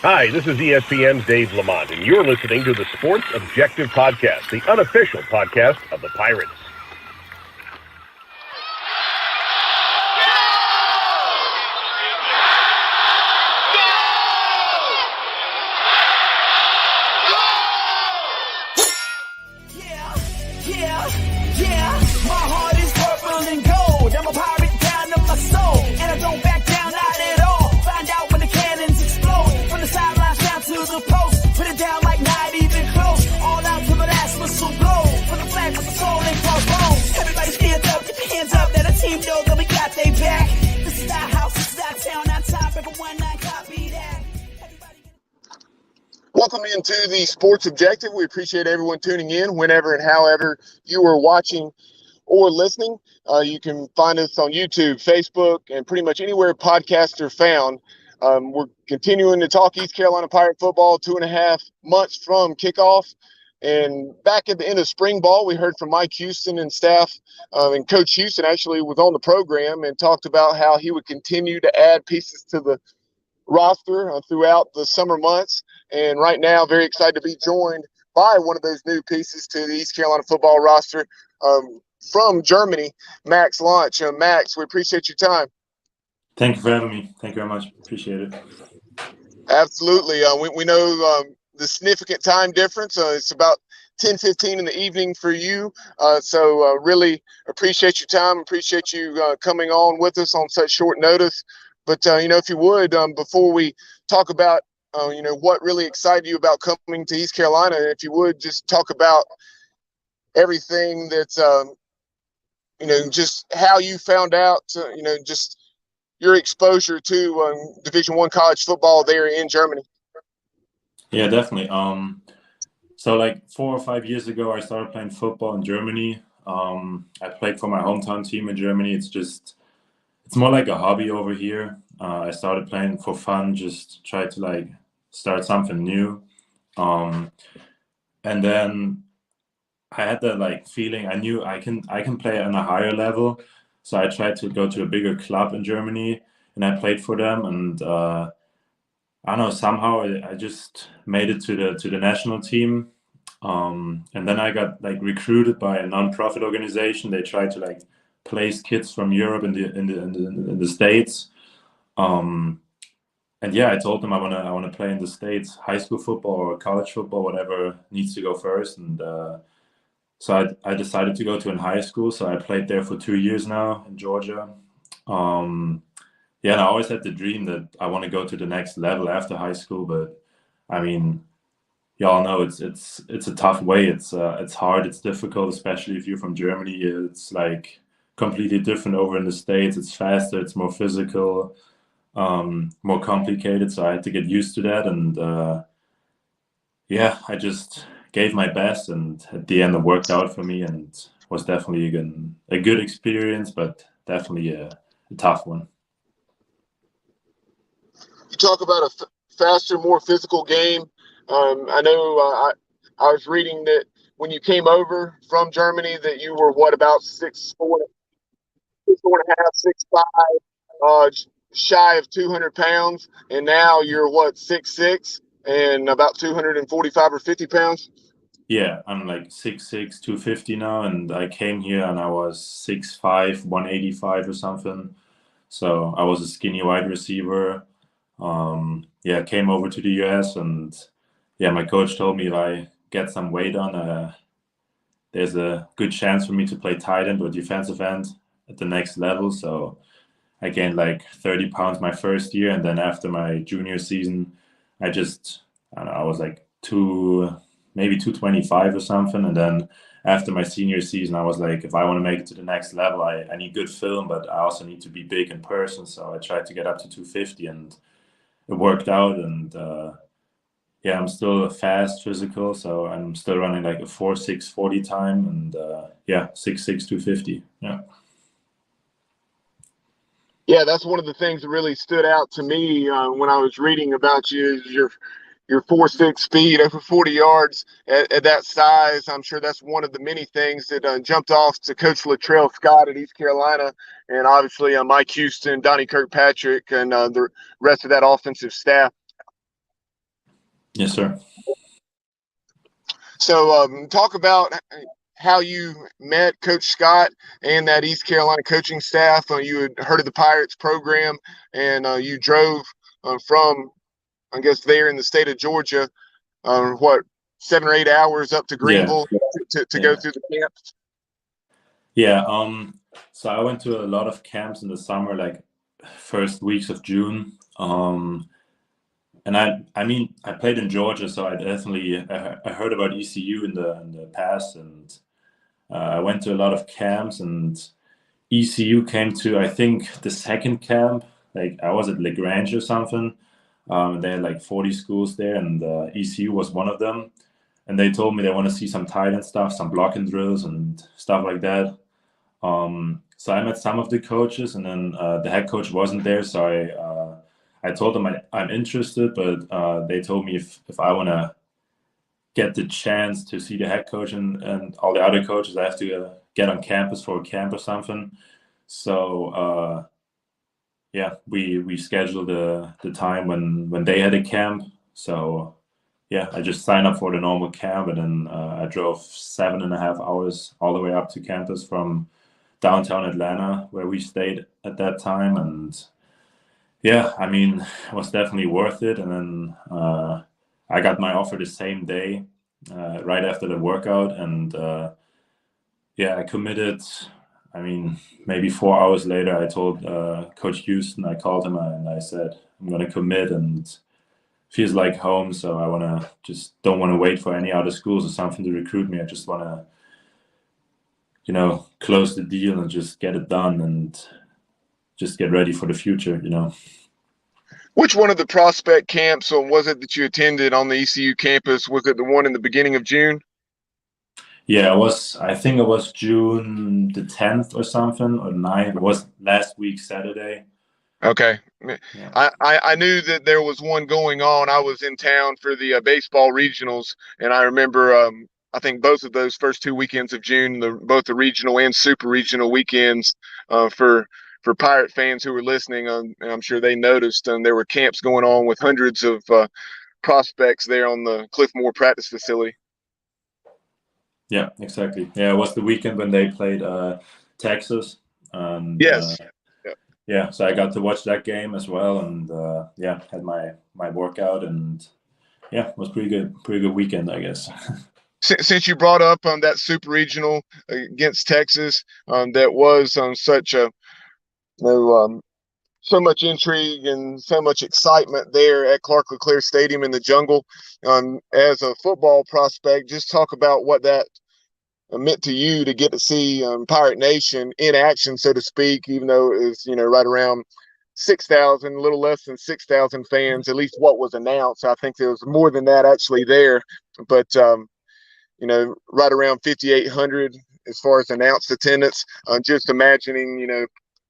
Hi, this is ESPN's Dave Lamont, and you're listening to the Sports Objective Podcast, the unofficial podcast of the Pirates. Welcome into the Sports Objective. We appreciate everyone tuning in whenever and however you are watching or listening. You can find us on YouTube, Facebook, and pretty much anywhere podcasts are found. We're continuing to talk East Carolina Pirate football 2.5 months from kickoff. And back at the end of spring ball, we heard from Mike Houston and staff, and Coach Houston actually was on the program and talked about how he would continue to add pieces to the roster throughout the summer months. And right now, very excited to be joined by one of those new pieces to the East Carolina football roster from Germany, Max Lantzsch. Max, we appreciate your time. Thank you for having me. Thank you very much. Appreciate it. Absolutely. We know the significant time difference. It's about 10:15 in the evening for you. So really appreciate your time. Appreciate you coming on with us on such short notice. But, if you would, before we talk about, what really excited you about coming to East Carolina, if you would just talk about everything that's, just how you found out, just your exposure to Division I college football there in Germany. Yeah, definitely. So like 4 or 5 years ago, I started playing football in Germany. I played for my hometown team in Germany. It's more like a hobby over here. I started playing for fun, just try to start something new. And then I had that feeling. I knew I can play on a higher level. So I tried to go to a bigger club in Germany and I played for them. And I don't know, somehow I just made it to the national team. And then I got recruited by a non-profit organization. They tried to place kids from Europe in the States. And yeah, I told them I wanna play in the States, high school football or college football, whatever needs to go first. And so I decided to go to a high school. So I played there for 2 years now in Georgia. And I always had the dream that I want to go to the next level after high school. But I mean, y'all know it's a tough way. It's hard. It's difficult, especially if you're from Germany. It's completely different over in the States. It's faster. It's more physical, more complicated. So I had to get used to that. And I just gave my best. And at the end, it worked out for me and was definitely a good experience, but definitely a tough one. You talk about a faster, more physical game. I know I was reading that when you came over from Germany that you were about 6'4", 6'5", shy of 200 pounds, and now you're 6'6", and about 245 or 50 pounds. Yeah, I'm 6'6", 250 now, and I came here and I was 6'5", 185 or something. So I was a skinny wide receiver. Came over to the US, and my coach told me if I get some weight on, there's a good chance for me to play tight end or defensive end at the next level. So I gained 30 pounds my first year, and then after my junior season, I was maybe 225 or something. And then after my senior season, I was if I want to make it to the next level, I need good film, but I also need to be big in person. So I tried to get up to 250, and it worked out. And I'm still fast, physical, so I'm still running a 4.6 40 time, and 6'6", 250. Yeah, that's one of the things that really stood out to me when I was reading about you. Is your 4.6 speed over 40 yards at that size. I'm sure that's one of the many things that jumped off to Coach Latrell Scott at East Carolina, and obviously Mike Houston, Donnie Kirkpatrick, and the rest of that offensive staff. Yes, sir. So talk about how you met Coach Scott and that East Carolina coaching staff. You had heard of the Pirates program, and you drove from, I guess, there in the state of Georgia, 7 or 8 hours up to Yeah. Greenville to go Yeah. through the camps? Yeah. So I went to a lot of camps in the summer, like first weeks of June. And I mean, I played in Georgia, so I heard about ECU in the past, and I went to a lot of camps, and ECU came to, I think, the second camp. Like I was at LaGrange or something. They had like 40 schools there, and ECU was one of them. And they told me they want to see some tight end stuff, some blocking drills and stuff like that. So I met some of the coaches, and then the head coach wasn't there, so I told them I'm interested, but they told me if I want to get the chance to see the head coach and all the other coaches, I have to get on campus for a camp or something. So yeah, we scheduled the time when they had a camp. So yeah, I just signed up for the normal camp, and then I drove 7.5 hours all the way up to campus from downtown Atlanta, where we stayed at that time. And yeah, I mean, it was definitely worth it. And then I got my offer the same day, right after the workout. And yeah, I committed. I mean, maybe 4 hours later, I told Coach Houston, I called him and I said, I'm going to commit, and feels like home. So I want to don't want to wait for any other schools or something to recruit me. I just want to, close the deal and just get it done and just get ready for the future. Which one of the prospect camps was it that you attended on the ECU campus? Was it the one in the beginning of June? Yeah, I think it was June the 10th or something, or 9th. It was last week, Saturday. Okay. Yeah. I knew that there was one going on. I was in town for the baseball regionals, and I remember I think both of those first 2 weekends of June, both the regional and super regional weekends, for Pirate fans who were listening, and I'm sure they noticed, there were camps going on with hundreds of prospects there on the Cliff Moore practice facility. Yeah, exactly. Yeah, it was the weekend when they played Texas, and Yes. yeah, so I got to watch that game as well, and yeah, had my workout, and yeah, it was pretty good weekend, I guess. Since you brought up that super regional against Texas, that was such a so much intrigue and so much excitement there at Clark LeClaire Stadium in the jungle. As a football prospect, just talk about what that meant to you to get to see Pirate Nation in action, so to speak, even though it was, right around 6,000, a little less than 6,000 fans, at least what was announced. I think there was more than that actually there, but, right around 5,800 as far as announced attendance. Just imagining,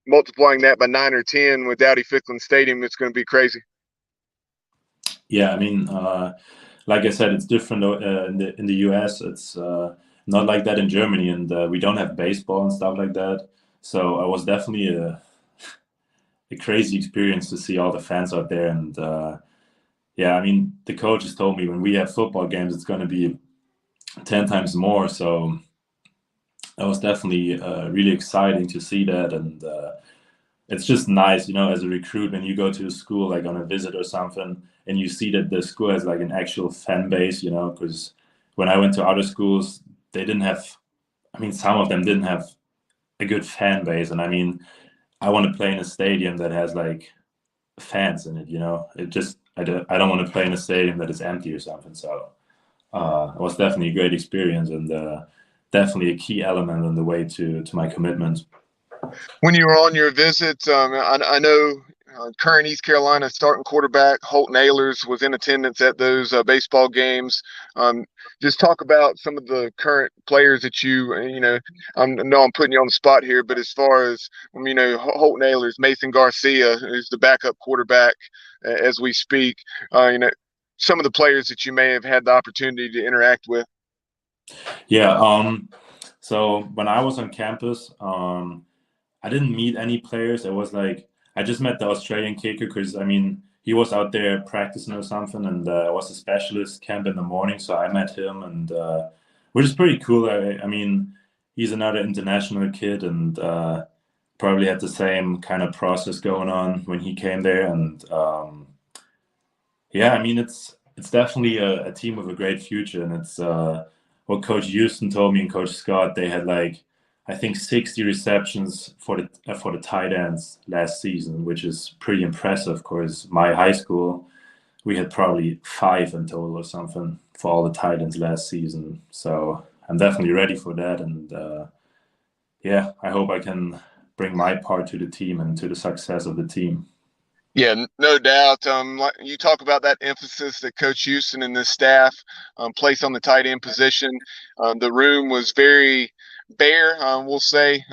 multiplying that by 9 or 10 with Dowdy-Ficklen Stadium, it's going to be crazy. Yeah, I mean, like I said, it's different in the US. It's not like that in Germany, and we don't have baseball and stuff like that. So it was definitely a crazy experience to see all the fans out there. And yeah, I mean, the coaches told me when we have football games, it's going to be 10 times more. So it was definitely really exciting to see that. And it's just nice, as a recruit, when you go to a school like on a visit or something, and you see that the school has like an actual fan base, because when I went to other schools, they didn't have, I mean, some of them didn't have a good fan base. And I mean, I want to play in a stadium that has like fans in it, it just, I don't want to play in a stadium that is empty or something. So it was definitely a great experience, and definitely a key element on the way to my commitment. When you were on your visit, I know current East Carolina starting quarterback Holton Ahlers was in attendance at those baseball games. Just talk about some of the current players that I know I'm putting you on the spot here, but as far as, Holton Ahlers, Mason Garcia, who's the backup quarterback as we speak, some of the players that you may have had the opportunity to interact with. Yeah. So when I was on campus, I didn't meet any players. It was like I just met the Australian kicker because, I mean, he was out there practicing or something, and it was a specialist camp in the morning. So I met him, and which is pretty cool. I mean, he's another international kid, and probably had the same kind of process going on when he came there. And yeah, I mean, it's definitely a team with a great future, and it's what Coach Houston told me and Coach Scott. They had like, I think 60 receptions for the tight ends last season, which is pretty impressive. Because my high school, we had probably 5 in total or something for all the tight ends last season. So I'm definitely ready for that, and yeah, I hope I can bring my part to the team and to the success of the team. Yeah, no doubt. Like you talk about that emphasis that Coach Houston and the staff place on the tight end position. The room was very bare, we'll say.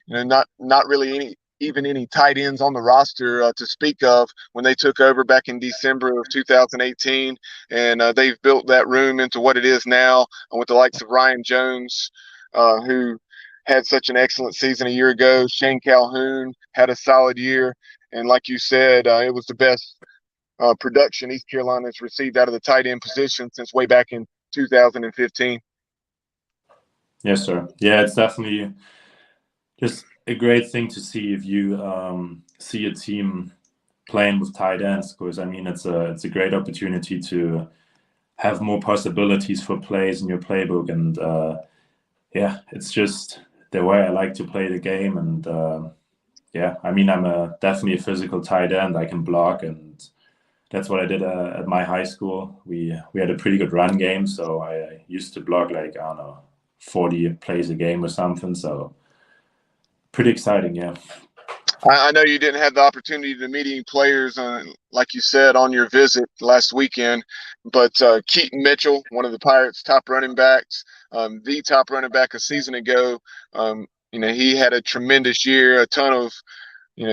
Not really any tight ends on the roster to speak of when they took over back in December of 2018, and they've built that room into what it is now with the likes of Ryan Jones, who had such an excellent season a year ago. Shane Calhoun had a solid year. And like you said, it was the best production East Carolina has received out of the tight end position since way back in 2015. Yes, sir. Yeah, it's definitely just a great thing to see if you see a team playing with tight ends, because I mean it's a great opportunity to have more possibilities for plays in your playbook, and yeah, it's just the way I like to play the game. And yeah, I mean, I'm definitely a physical tight end. I can block, and that's what I did at my high school. We had a pretty good run game, so I used to block like, I don't know, 40 plays a game or something. So pretty exciting, yeah. I know you didn't have the opportunity to meet any players, like you said, on your visit last weekend, but Keaton Mitchell, one of the Pirates' top running backs, the top running back a season ago, he had a tremendous year, a ton of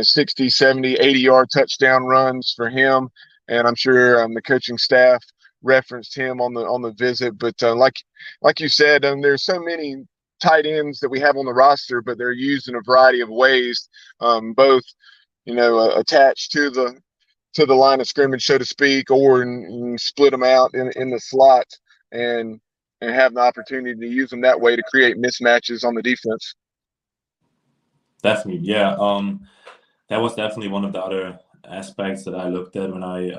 60, 70, 80-yard touchdown runs for him. And I'm sure the coaching staff referenced him on the visit. But like you said, there's so many tight ends that we have on the roster, but they're used in a variety of ways, both attached to the line of scrimmage, so to speak, or split them out in the slot and have the opportunity to use them that way to create mismatches on the defense. Definitely, yeah. That was definitely one of the other aspects that I looked at when I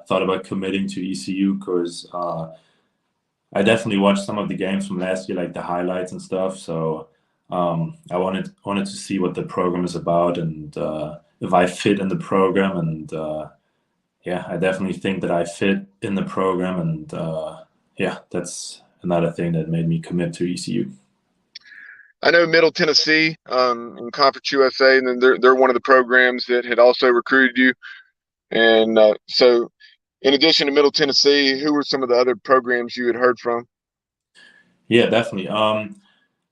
thought about committing to ECU, because I definitely watched some of the games from last year, like the highlights and stuff. So I wanted to see what the program is about, and if I fit in the program. And yeah, I definitely think that I fit in the program, and yeah, that's another thing that made me commit to ECU. I know Middle Tennessee in Conference USA, and then they're one of the programs that had also recruited you. And so, in addition to Middle Tennessee, who were some of the other programs you had heard from? Yeah, definitely.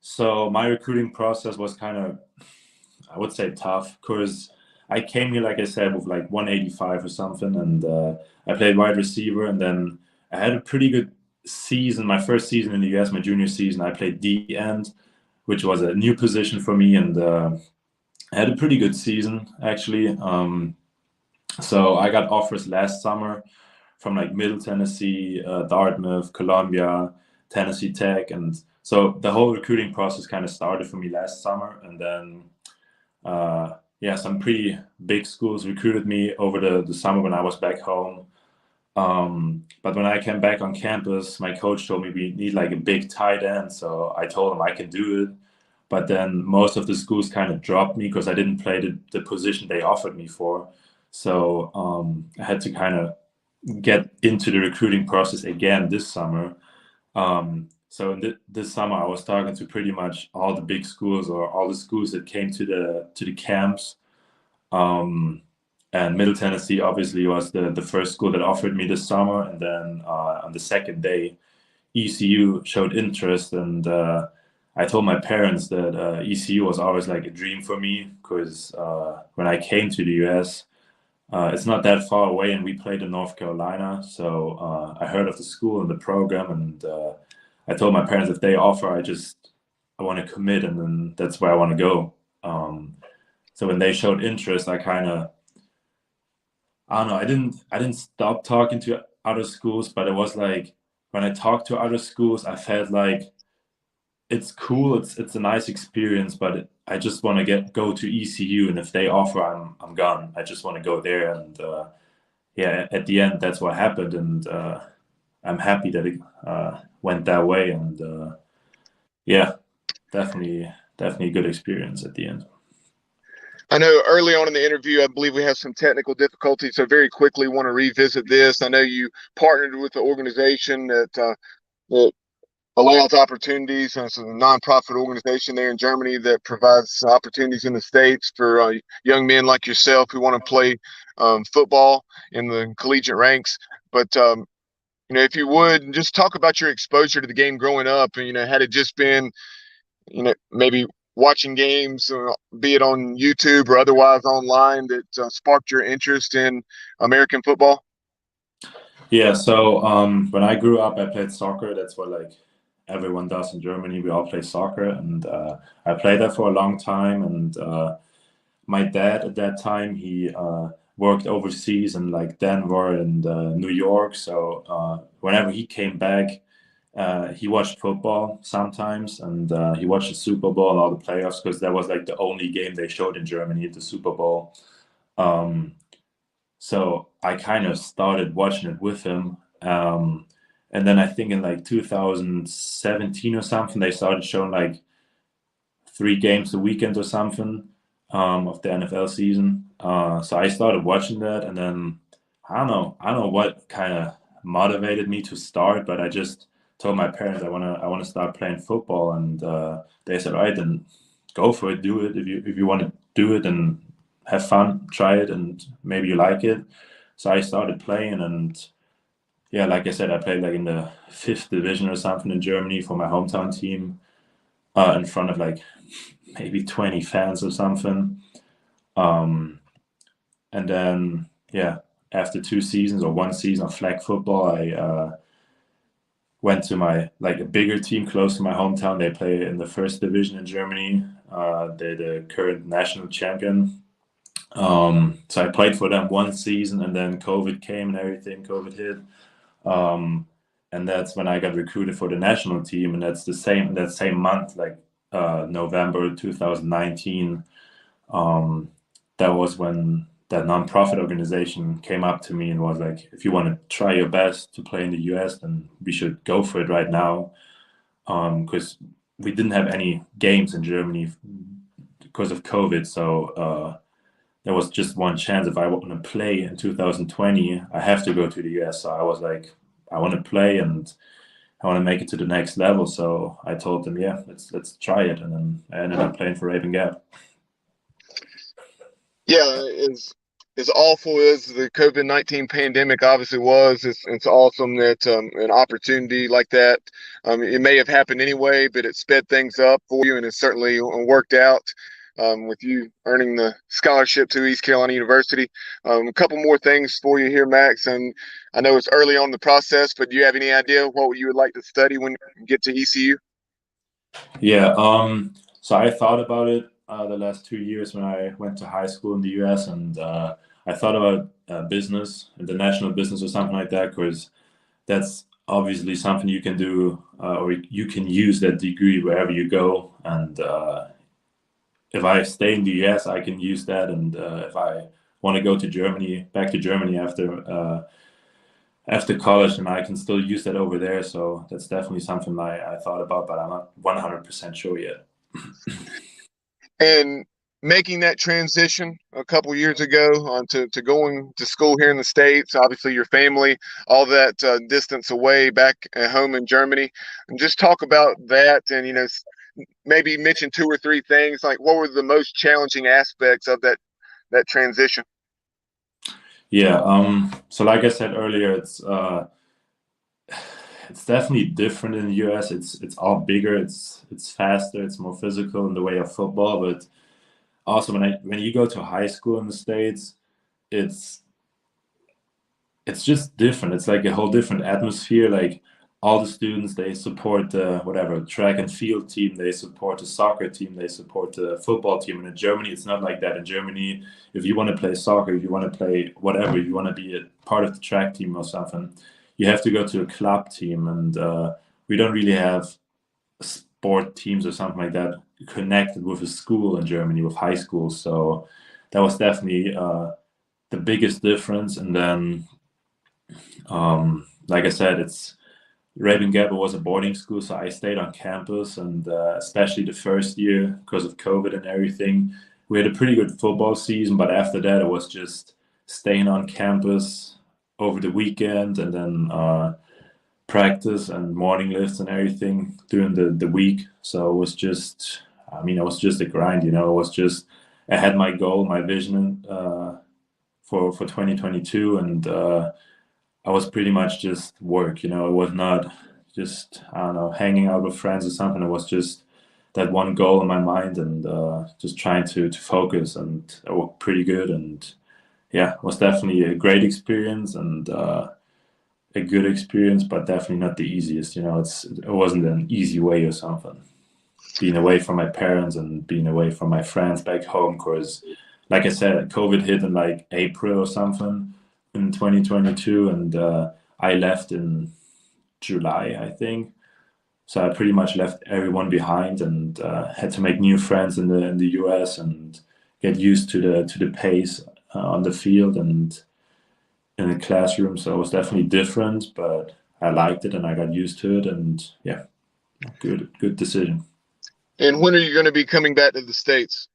So my recruiting process was kind of, I would say, tough, because I came here, like I said, with like 185 or something, and I played wide receiver, and then I had a pretty good season. My first season in the US, my junior season, I played D end, which was a new position for me, and I had a pretty good season actually. So I got offers last summer from like Middle Tennessee, Dartmouth, Columbia, Tennessee Tech, and so the whole recruiting process kind of started for me last summer. And then yeah, some pretty big schools recruited me over the summer when I was back home. But when I came back on campus, my coach told me we need like a big tight end. So I told him I can do it. But then most of the schools kind of dropped me because I didn't play the position they offered me for. So I had to kind of get into the recruiting process again this summer. So this summer, I was talking to pretty much all the big schools, or all the schools that came to the camps. And Middle Tennessee obviously was the first school that offered me this summer. And then on the second day, ECU showed interest, and I told my parents that ECU was always like a dream for me, because when I came to the US, it's not that far away, and we played in North Carolina. So I heard of the school and the program, and I told my parents if they offer, I want to commit, and then that's where I want to go. So when they showed interest, I kind of I don't know. I didn't stop talking to other schools, but it was like when I talked to other schools, I felt like it's cool. It's a nice experience, but I just want to go to ECU, and if they offer, I'm gone. I just want to go there, and yeah, at the end, that's what happened, and I'm happy that it went that way, and yeah, definitely a good experience at the end. I know early on in the interview, I believe we have some technical difficulties, so very quickly want to revisit this. I know you partnered with the organization that allows opportunities. It's a nonprofit organization there in Germany that provides opportunities in the States for young men like yourself who want to play football in the collegiate ranks. But if you would just talk about your exposure to the game growing up, and had it just been maybe watching games, be it on YouTube or otherwise online, that sparked your interest in American football? Yeah, so when I grew up, I played soccer. That's what like everyone does in Germany. We all play soccer, and I played that for a long time. And my dad at that time, he worked overseas in like Denver and New York. So whenever he came back, he watched football sometimes, and he watched the Super Bowl and all the playoffs because that was like the only game they showed in Germany, the Super Bowl. Um, so I kind of started watching it with him. And then I think in like 2017 or something, they started showing like 3 games a weekend or something of the NFL season. So I started watching that, and then I don't know what kind of motivated me to start, but I just told my parents I want to start playing football, and they said, "All right, then go for it, do it if you want to do it and have fun, try it, and maybe you like it." So I started playing, and yeah, like I said, I played like in the fifth division or something in Germany for my hometown team, in front of like maybe 20 fans or something. Um, and then, yeah, after 2 seasons or 1 season of flag football, I went to my like a bigger team close to my hometown. They play in the first division in Germany. They're the current national champion. So I played for them 1 season, and then COVID came and everything. COVID hit, um, and that's when I got recruited for the national team. And that's that same month, like November 2019. Um, that was when that nonprofit organization came up to me and was like, "If you want to try your best to play in the U.S., then we should go for it right now." Because we didn't have any games in Germany because of COVID, so there was just one chance. If I want to play in 2020, I have to go to the US. So I was like, I want to play and I want to make it to the next level. So I told them, yeah, let's try it. And then I ended up playing for Raven Gap. Yeah, as awful as the COVID-19 pandemic obviously was, it's awesome that an opportunity like that, it may have happened anyway, but it sped things up for you, and it certainly worked out with you earning the scholarship to East Carolina University. A couple more things for you here, Max, and I know it's early on in the process, but do you have any idea what you would like to study when you get to ECU? Yeah. So I thought about it the last 2 years when I went to high school in the US, and I thought about business, international business or something like that, because that's obviously something you can do, or you can use that degree wherever you go. And if I stay in the US, I can use that. And if I want to go to Germany, back to Germany after college, and I can still use that over there. So that's definitely something I thought about, but I'm not 100% sure yet. And making that transition a couple years ago to going to school here in the States, obviously your family, all that distance away back at home in Germany, and just talk about that, and maybe mention 2 or 3 things, like what were the most challenging aspects of that transition? Yeah. So like I said earlier, it's definitely different in the US. It's all bigger. It's faster. It's more physical in the way of football. But also when you go to high school in the States, it's it's just different. It's like a whole different atmosphere. Like all the students, they support the whatever track and field team, they support the soccer team, they support the football team. And in Germany, it's not like that. In Germany, if you want to play soccer, if you want to play whatever, if you want to be a part of the track team or something, you have to go to a club team. And we don't really have sport teams or something like that connected with a school in Germany, with high schools. So that was definitely the biggest difference. And then, like I said, Raven-Gabel was a boarding school, so I stayed on campus, and especially the first year, because of COVID and everything, we had a pretty good football season, but after that it was just staying on campus over the weekend, and then practice and morning lifts and everything during the week. So it was just a grind, It was just, I had my goal, my vision for 2022, and I was pretty much just work, It was not just, I don't know, hanging out with friends or something. It was just that one goal in my mind, and just trying to focus, and it worked pretty good. And yeah, it was definitely a great experience, and a good experience, but definitely not the easiest. It wasn't an easy way or something. Being away from my parents and being away from my friends back home, because like I said, COVID hit in like April or something in 2022, and I left in July, I think. So I pretty much left everyone behind, and had to make new friends in the US and get used to the pace on the field and in the classroom. So it was definitely different, but I liked it and I got used to it, and yeah, good decision. And when are you going to be coming back to the States?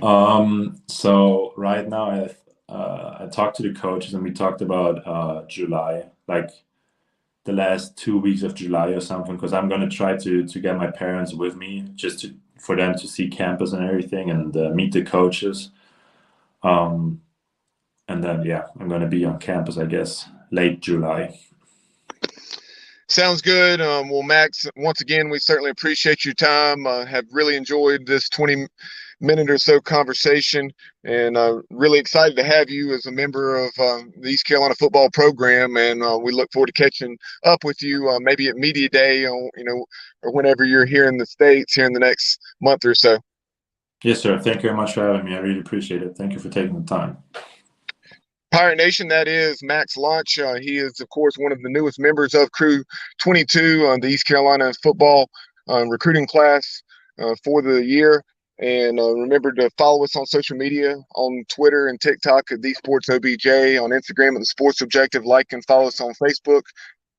So right now I talked to the coaches, and we talked about July, like the last 2 weeks of July or something, because I'm going to try to get my parents with me, just for them to see campus and everything, and meet the coaches. And then, yeah, I'm going to be on campus, I guess, late July. Sounds good. Well, Max, once again, we certainly appreciate your time. Have really enjoyed this 20-minute or so conversation, and really excited to have you as a member of the East Carolina football program. And we look forward to catching up with you maybe at Media Day, or whenever you're here in the States here in the next month or so. Yes, sir. Thank you very much for having me. I really appreciate it. Thank you for taking the time. Pirate Nation, that is Max Lantzsch. He is, of course, one of the newest members of Crew 22, the East Carolina football recruiting class for the year. And remember to follow us on social media, on Twitter and TikTok at The Sports OBJ, on Instagram at The Sports Objective. Like and follow us on Facebook.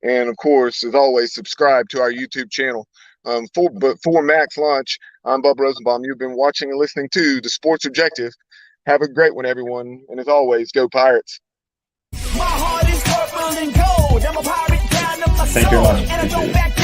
And, of course, as always, subscribe to our YouTube channel. For Max Lantzsch, I'm Bub Rosenbaum. You've been watching and listening to The Sports Objective. Have a great one, everyone. And as always, go Pirates. Thank you very much. Appreciate it.